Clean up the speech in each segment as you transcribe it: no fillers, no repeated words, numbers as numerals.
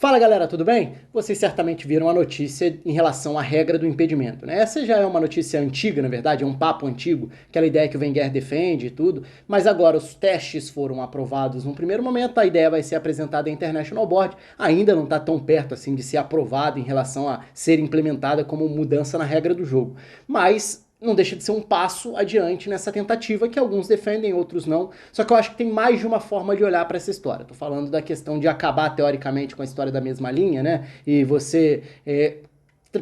Fala galera, tudo bem? Vocês certamente viram a notícia em relação à regra do impedimento, né? Essa já é uma notícia antiga, na verdade, é um papo antigo, aquela ideia que o Wenger defende e tudo, mas agora os testes foram aprovados num primeiro momento, a ideia vai ser apresentada à International Board, ainda não está tão perto assim de ser aprovada em relação a ser implementada como mudança na regra do jogo, mas não deixa de ser um passo adiante nessa tentativa que alguns defendem, outros não. Só que eu acho que tem mais de uma forma de olhar para essa história. Tô falando da questão de acabar teoricamente com a história da mesma linha, né? E você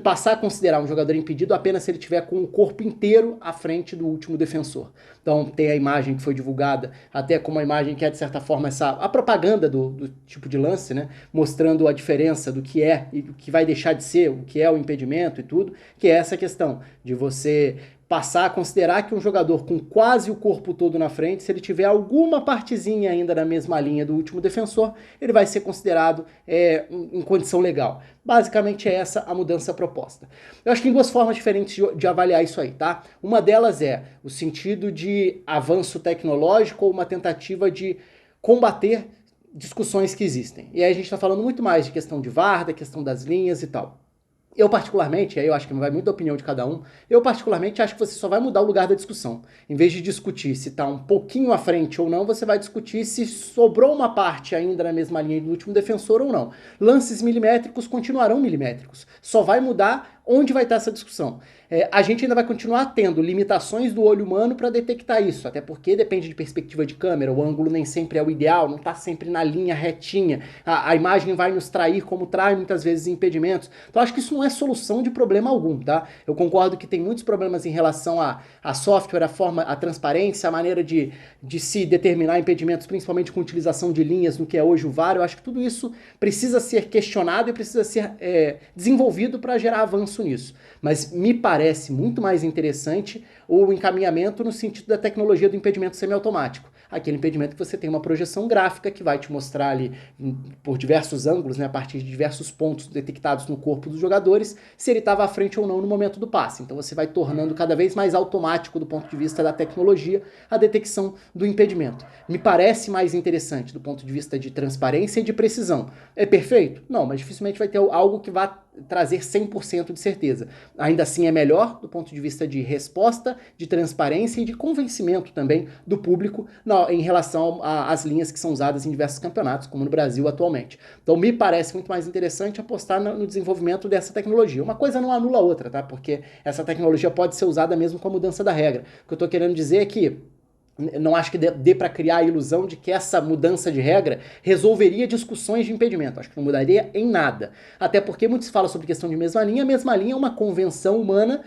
passar a considerar um jogador impedido apenas se ele tiver com o corpo inteiro à frente do último defensor. Então tem a imagem que foi divulgada, até como uma imagem que é de certa forma a propaganda do tipo de lance, né? Mostrando a diferença do que é e do que vai deixar de ser, o que é o impedimento e tudo, que é essa questão de você passar a considerar que um jogador com quase o corpo todo na frente, se ele tiver alguma partezinha ainda na mesma linha do último defensor, ele vai ser considerado em condição legal. Basicamente é essa a mudança proposta. Eu acho que tem duas formas diferentes de avaliar isso aí, tá? Uma delas é o sentido de avanço tecnológico ou uma tentativa de combater discussões que existem. E aí a gente está falando muito mais de questão de VAR, da questão das linhas e tal. Eu particularmente, aí eu acho que não vai muito da opinião de cada um, eu particularmente acho que você só vai mudar o lugar da discussão. Em vez de discutir se está um pouquinho à frente ou não, você vai discutir se sobrou uma parte ainda na mesma linha do último defensor ou não. Lances milimétricos continuarão milimétricos. Só vai mudar onde vai estar essa discussão. A gente ainda vai continuar tendo limitações do olho humano para detectar isso, até porque depende de perspectiva de câmera, o ângulo nem sempre é o ideal, não está sempre na linha retinha, a imagem vai nos trair como trai muitas vezes impedimentos. Então acho que isso não é solução de problema algum, tá? Eu concordo que tem muitos problemas em relação a software, a forma, a transparência, a maneira de se determinar impedimentos, principalmente com utilização de linhas no que é hoje o VAR. Eu acho que tudo isso precisa ser questionado e precisa ser desenvolvido para gerar avanço nisso. Mas me parece muito mais interessante o encaminhamento no sentido da tecnologia do impedimento semiautomático. Aquele impedimento que você tem uma projeção gráfica que vai te mostrar ali por diversos ângulos, né, a partir de diversos pontos detectados no corpo dos jogadores, se ele estava à frente ou não no momento do passe. Então você vai tornando cada vez mais automático do ponto de vista da tecnologia a detecção do impedimento. Me parece mais interessante do ponto de vista de transparência e de precisão. É perfeito? Não, mas dificilmente vai ter algo que vá trazer 100% de certeza. Ainda assim é melhor do ponto de vista de resposta, de transparência e de convencimento também do público em relação às linhas que são usadas em diversos campeonatos, como no Brasil atualmente. Então me parece muito mais interessante apostar no desenvolvimento dessa tecnologia. Uma coisa não anula a outra, tá? Porque essa tecnologia pode ser usada mesmo com a mudança da regra. O que eu estou querendo dizer é que não acho que dê para criar a ilusão de que essa mudança de regra resolveria discussões de impedimento. Acho que não mudaria em nada. Até porque muito se fala sobre questão de mesma linha. A mesma linha é uma convenção humana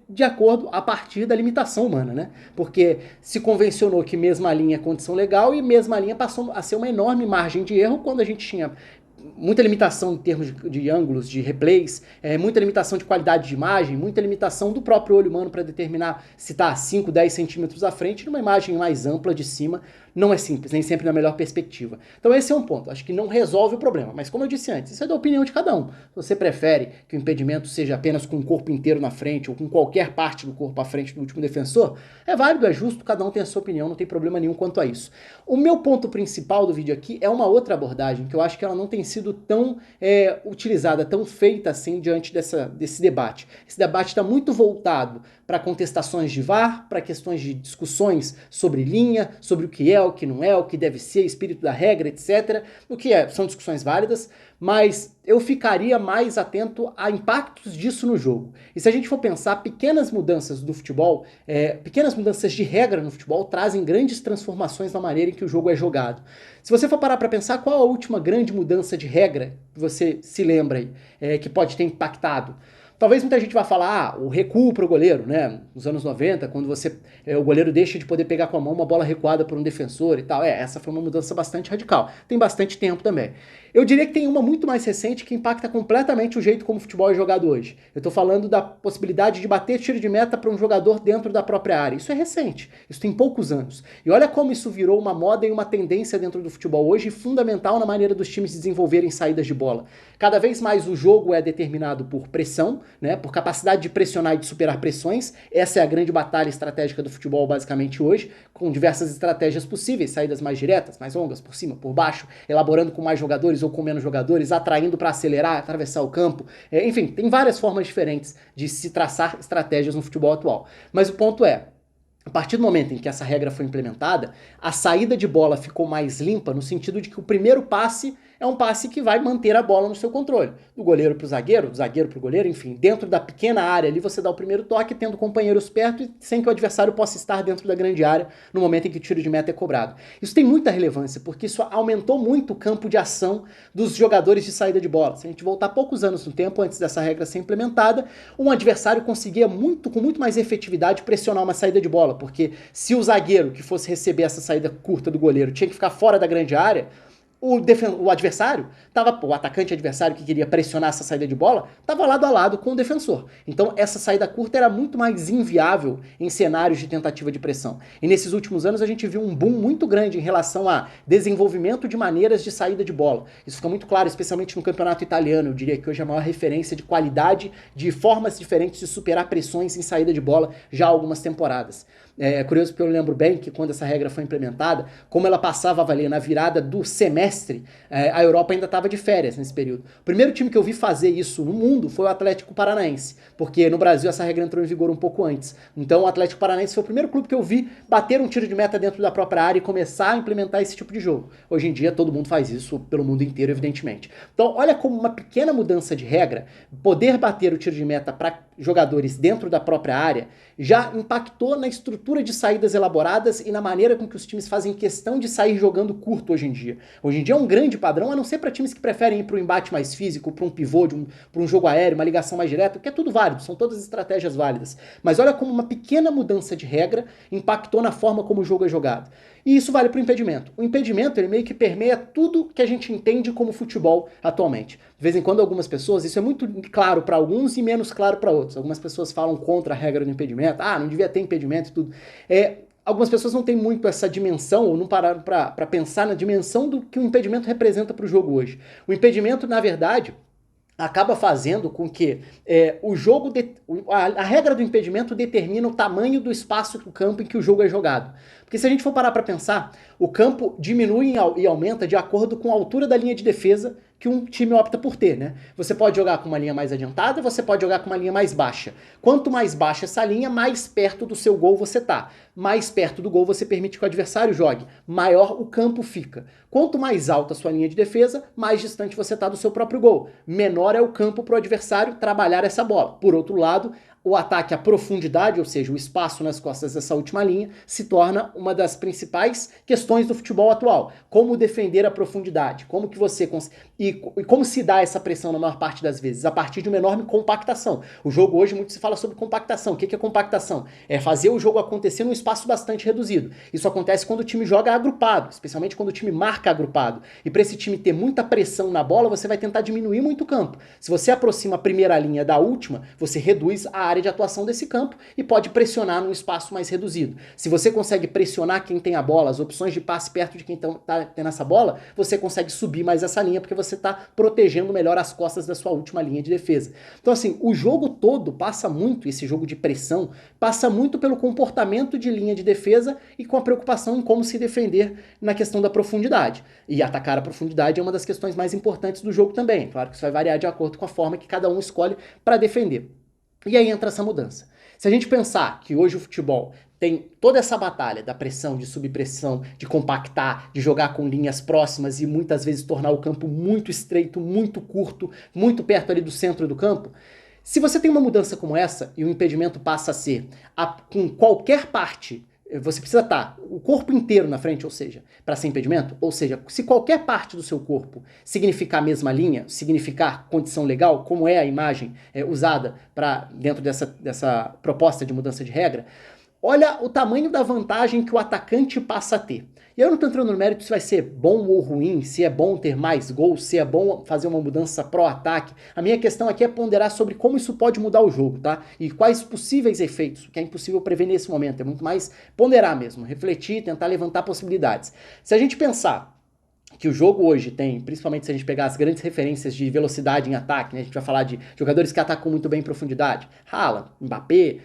de acordo a partir da limitação humana, né? Porque se convencionou que mesma linha é condição legal e mesma linha passou a ser uma enorme margem de erro quando a gente tinha muita limitação em termos de ângulos, de replays, muita limitação de qualidade de imagem, muita limitação do próprio olho humano para determinar se está 5, 10 centímetros à frente, numa imagem mais ampla de cima, não é simples, nem sempre na melhor perspectiva. Então esse é um ponto, acho que não resolve o problema, mas como eu disse antes, isso é da opinião de cada um. Se você prefere que o impedimento seja apenas com o corpo inteiro na frente ou com qualquer parte do corpo à frente do último defensor, é válido, é justo, cada um tem a sua opinião, não tem problema nenhum quanto a isso. O meu ponto principal do vídeo aqui é uma outra abordagem, que eu acho que ela não tem sido tão utilizada, tão feita assim diante desse debate. Esse debate está muito voltado para contestações de VAR, para questões de discussões sobre linha, sobre o que é, o que não é, o que deve ser, espírito da regra, etc. O que são discussões válidas, mas eu ficaria mais atento a impactos disso no jogo. E se a gente for pensar, pequenas mudanças do futebol, pequenas mudanças de regra no futebol trazem grandes transformações na maneira em que o jogo é jogado. Se você for parar para pensar, qual a última grande mudança de regra que você se lembra aí, que pode ter impactado? Talvez muita gente vá falar, o recuo para o goleiro, né? Nos anos 90, quando o goleiro deixa de poder pegar com a mão uma bola recuada por um defensor e tal. Essa foi uma mudança bastante radical. Tem bastante tempo também. Eu diria que tem uma muito mais recente que impacta completamente o jeito como o futebol é jogado hoje. Eu tô falando da possibilidade de bater tiro de meta para um jogador dentro da própria área. Isso é recente. Isso tem poucos anos. E olha como isso virou uma moda e uma tendência dentro do futebol hoje, fundamental na maneira dos times desenvolverem saídas de bola. Cada vez mais o jogo é determinado por pressão, né, por capacidade de pressionar e de superar pressões. Essa é a grande batalha estratégica do futebol basicamente hoje, com diversas estratégias possíveis, saídas mais diretas, mais longas, por cima, por baixo, elaborando com mais jogadores ou com menos jogadores, atraindo para acelerar, atravessar o campo. Enfim, tem várias formas diferentes de se traçar estratégias no futebol atual. Mas o ponto é, a partir do momento em que essa regra foi implementada, a saída de bola ficou mais limpa no sentido de que o primeiro passe é um passe que vai manter a bola no seu controle. Do goleiro para o zagueiro, do zagueiro para o goleiro, enfim, dentro da pequena área ali você dá o primeiro toque, tendo companheiros perto e sem que o adversário possa estar dentro da grande área no momento em que o tiro de meta é cobrado. Isso tem muita relevância, porque isso aumentou muito o campo de ação dos jogadores de saída de bola. Se a gente voltar poucos anos no tempo, antes dessa regra ser implementada, um adversário conseguia com muito mais efetividade pressionar uma saída de bola, porque se o zagueiro que fosse receber essa saída curta do goleiro tinha que ficar fora da grande área, o adversário, o atacante adversário que queria pressionar essa saída de bola, estava lado a lado com o defensor. Então essa saída curta era muito mais inviável em cenários de tentativa de pressão. E nesses últimos anos a gente viu um boom muito grande em relação a desenvolvimento de maneiras de saída de bola. Isso fica muito claro, especialmente no campeonato italiano. Eu diria que hoje é a maior referência de qualidade, de formas diferentes de superar pressões em saída de bola já há algumas temporadas. É curioso porque eu lembro bem que quando essa regra foi implementada, como ela passava a valer na virada do semestre, a Europa ainda estava de férias nesse período. O primeiro time que eu vi fazer isso no mundo foi o Atlético Paranaense, porque no Brasil essa regra entrou em vigor um pouco antes. Então o Atlético Paranaense foi o primeiro clube que eu vi bater um tiro de meta dentro da própria área e começar a implementar esse tipo de jogo. Hoje em dia todo mundo faz isso pelo mundo inteiro, evidentemente. Então olha como uma pequena mudança de regra, poder bater o tiro de meta para jogadores dentro da própria área, já impactou na estrutura de saídas elaboradas e na maneira com que os times fazem questão de sair jogando curto hoje em dia. Hoje em dia é um grande padrão, a não ser para times que preferem ir para um embate mais físico, para um pivô, para um jogo aéreo, uma ligação mais direta, que é tudo válido, são todas estratégias válidas. Mas olha como uma pequena mudança de regra impactou na forma como o jogo é jogado. E isso vale para o impedimento. O impedimento, ele meio que permeia tudo que a gente entende como futebol atualmente. De vez em quando, algumas pessoas, isso é muito claro para alguns e menos claro para outros. Algumas pessoas falam contra a regra do impedimento, não devia ter impedimento e tudo. Algumas pessoas não têm muito essa dimensão, ou não pararam para pensar na dimensão do que o impedimento representa para o jogo hoje. O impedimento, na verdade, acaba fazendo com que a regra do impedimento determina o tamanho do espaço do campo em que o jogo é jogado. Porque se a gente for parar para pensar, o campo diminui e aumenta de acordo com a altura da linha de defesa que um time opta por ter, né? Você pode jogar com uma linha mais adiantada, você pode jogar com uma linha mais baixa. Quanto mais baixa essa linha, mais perto do seu gol você tá. Mais perto do gol você permite que o adversário jogue. Maior o campo fica. Quanto mais alta a sua linha de defesa, mais distante você tá do seu próprio gol. Menor é o campo para o adversário trabalhar essa bola. Por outro lado, o ataque à profundidade, ou seja, o espaço nas costas dessa última linha, se torna uma das principais questões do futebol atual. Como defender a profundidade? Como que você e como se dá essa pressão na maior parte das vezes? A partir de uma enorme compactação. O jogo hoje muito se fala sobre compactação. O que é compactação? É fazer o jogo acontecer num espaço bastante reduzido. Isso acontece quando o time joga agrupado, especialmente quando o time marca agrupado. E para esse time ter muita pressão na bola, você vai tentar diminuir muito o campo. Se você aproxima a primeira linha da última, você reduz a área de atuação desse campo e pode pressionar num espaço mais reduzido. Se você consegue pressionar quem tem a bola, as opções de passe perto de quem tá tendo essa bola, você consegue subir mais essa linha porque você está protegendo melhor as costas da sua última linha de defesa. Então assim, o jogo todo passa muito, esse jogo de pressão, passa muito pelo comportamento de linha de defesa e com a preocupação em como se defender na questão da profundidade. E atacar a profundidade é uma das questões mais importantes do jogo também. Claro que isso vai variar de acordo com a forma que cada um escolhe para defender. E aí entra essa mudança. Se a gente pensar que hoje o futebol tem toda essa batalha da pressão, de subpressão, de compactar, de jogar com linhas próximas e muitas vezes tornar o campo muito estreito, muito curto, muito perto ali do centro do campo, se você tem uma mudança como essa e o impedimento passa a ser com qualquer parte, você precisa estar o corpo inteiro na frente, ou seja, para ser impedimento, ou seja, se qualquer parte do seu corpo significar a mesma linha, significar condição legal, como é a imagem usada dentro dessa proposta de mudança de regra, olha o tamanho da vantagem que o atacante passa a ter. E eu não estou entrando no mérito se vai ser bom ou ruim, se é bom ter mais gols, se é bom fazer uma mudança pró-ataque. A minha questão aqui é ponderar sobre como isso pode mudar o jogo, tá? E quais possíveis efeitos, que é impossível prever nesse momento. É muito mais ponderar mesmo, refletir, tentar levantar possibilidades. Se a gente pensar que o jogo hoje tem, principalmente se a gente pegar as grandes referências de velocidade em ataque, né? A gente vai falar de jogadores que atacam muito bem em profundidade, Haaland, Mbappé,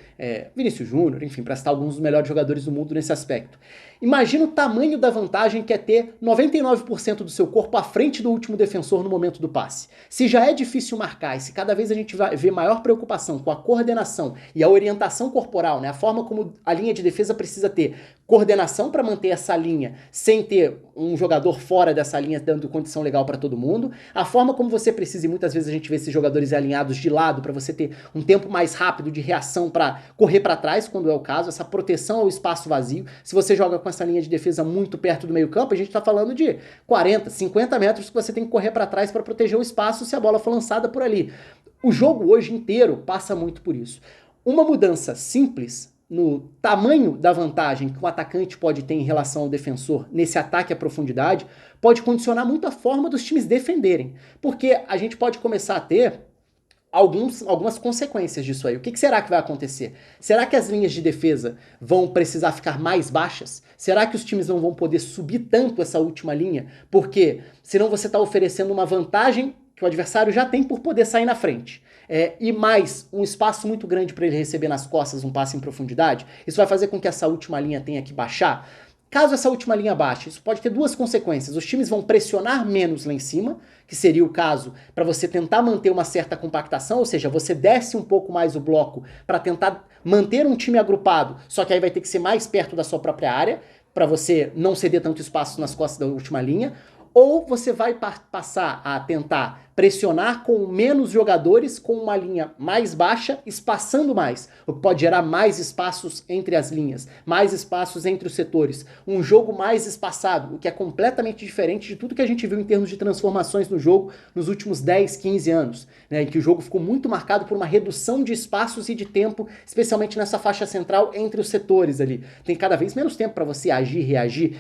Vinícius Júnior, enfim, para citar alguns dos melhores jogadores do mundo nesse aspecto. Imagina o tamanho da vantagem que é ter 99% do seu corpo à frente do último defensor no momento do passe. Se já é difícil marcar e se cada vez a gente vai ver maior preocupação com a coordenação e a orientação corporal, né, a forma como a linha de defesa precisa ter coordenação para manter essa linha sem ter um jogador fora dessa linha dando condição legal para todo mundo, a forma como você precisa, e muitas vezes a gente vê esses jogadores alinhados de lado para você ter um tempo mais rápido de reação para correr para trás quando é o caso, essa proteção ao espaço vazio. Se você joga com essa linha de defesa muito perto do meio campo, a gente está falando de 40, 50 metros que você tem que correr para trás para proteger o espaço se a bola for lançada por ali. O jogo hoje inteiro passa muito por isso. Uma mudança simples no tamanho da vantagem que o atacante pode ter em relação ao defensor nesse ataque à profundidade, pode condicionar muito a forma dos times defenderem. Porque a gente pode começar a ter algumas consequências disso aí. O que será que vai acontecer? Será que as linhas de defesa vão precisar ficar mais baixas? Será que os times não vão poder subir tanto essa última linha? Porque senão você está oferecendo uma vantagem que o adversário já tem por poder sair na frente. E mais um espaço muito grande para ele receber nas costas um passe em profundidade. Isso vai fazer com que essa última linha tenha que baixar. Caso essa última linha baixe, isso pode ter duas consequências. Os times vão pressionar menos lá em cima, que seria o caso para você tentar manter uma certa compactação, ou seja, você desce um pouco mais o bloco para tentar manter um time agrupado, só que aí vai ter que ser mais perto da sua própria área, para você não ceder tanto espaço nas costas da última linha. Ou você vai passar a tentar pressionar com menos jogadores, com uma linha mais baixa, espaçando mais, o que pode gerar mais espaços entre as linhas, mais espaços entre os setores, um jogo mais espaçado, o que é completamente diferente de tudo que a gente viu em termos de transformações no jogo nos últimos 10, 15 anos, né, em que o jogo ficou muito marcado por uma redução de espaços e de tempo, especialmente nessa faixa central entre os setores ali. Tem cada vez menos tempo para você agir, reagir,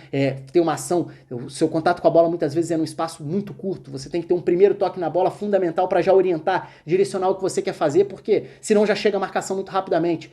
ter uma ação, o seu contato com a bola muitas vezes é num espaço muito curto, você tem que ter um primeiro toque na bola fundamental para já orientar, direcionar o que você quer fazer, porque senão já chega a marcação muito rapidamente.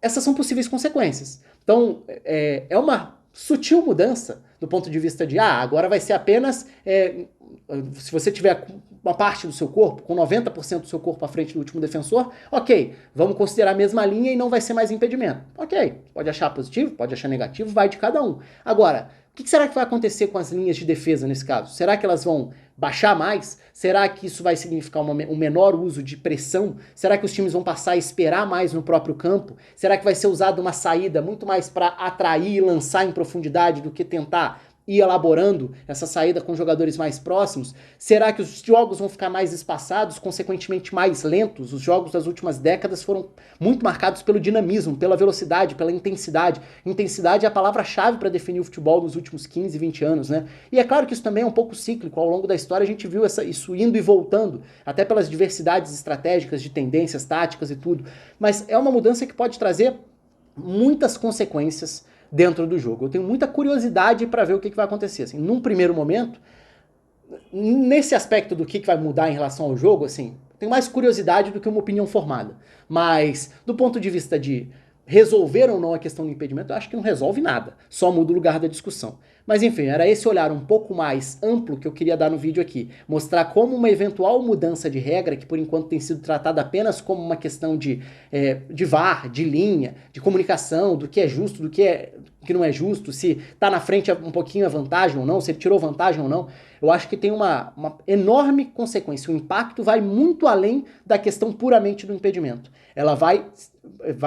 Essas são possíveis consequências. Então, é uma sutil mudança do ponto de vista de, agora vai ser apenas, se você tiver uma parte do seu corpo, com 90% do seu corpo à frente do último defensor, ok, vamos considerar a mesma linha e não vai ser mais impedimento. Ok, pode achar positivo, pode achar negativo, vai de cada um. Agora, o que será que vai acontecer com as linhas de defesa nesse caso? Será que elas vão baixar mais? Será que isso vai significar um menor uso de pressão? Será que os times vão passar a esperar mais no próprio campo? Será que vai ser usada uma saída muito mais para atrair e lançar em profundidade do que tentar ir elaborando essa saída com jogadores mais próximos? Será que os jogos vão ficar mais espaçados, consequentemente mais lentos? Os jogos das últimas décadas foram muito marcados pelo dinamismo, pela velocidade, pela intensidade. Intensidade é a palavra-chave para definir o futebol nos últimos 15, 20 anos, né? E é claro que isso também é um pouco cíclico. Ao longo da história a gente viu isso indo e voltando, até pelas diversidades estratégicas de tendências, táticas e tudo. Mas é uma mudança que pode trazer muitas consequências dentro do jogo. Eu tenho muita curiosidade para ver o que vai acontecer. Assim, num primeiro momento, nesse aspecto do que vai mudar em relação ao jogo, assim, tenho mais curiosidade do que uma opinião formada. Mas, do ponto de vista de resolver ou não a questão do impedimento, eu acho que não resolve nada. Só muda o lugar da discussão. Mas enfim, era esse olhar um pouco mais amplo que eu queria dar no vídeo aqui. Mostrar como uma eventual mudança de regra, que por enquanto tem sido tratada apenas como uma questão de VAR, de linha, de comunicação, do que é justo, do que não é justo, se tá na frente um pouquinho a vantagem ou não, se ele tirou vantagem ou não, eu acho que tem uma enorme consequência. O impacto vai muito além da questão puramente do impedimento. Ela vai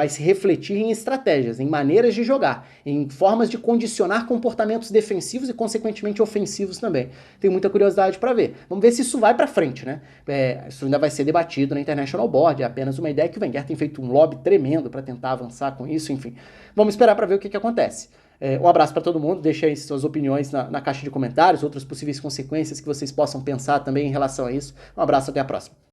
se refletir em estratégias, em maneiras de jogar, em formas de condicionar comportamentos defensivos e, consequentemente, ofensivos também. Tenho muita curiosidade para ver. Vamos ver se isso vai para frente, né? Isso ainda vai ser debatido na International Board, é apenas uma ideia que o Wenger tem feito um lobby tremendo para tentar avançar com isso, enfim. Vamos esperar para ver o que acontece. Um abraço para todo mundo, deixa aí suas opiniões na caixa de comentários, outras possíveis consequências que vocês possam pensar também em relação a isso. Um abraço, até a próxima.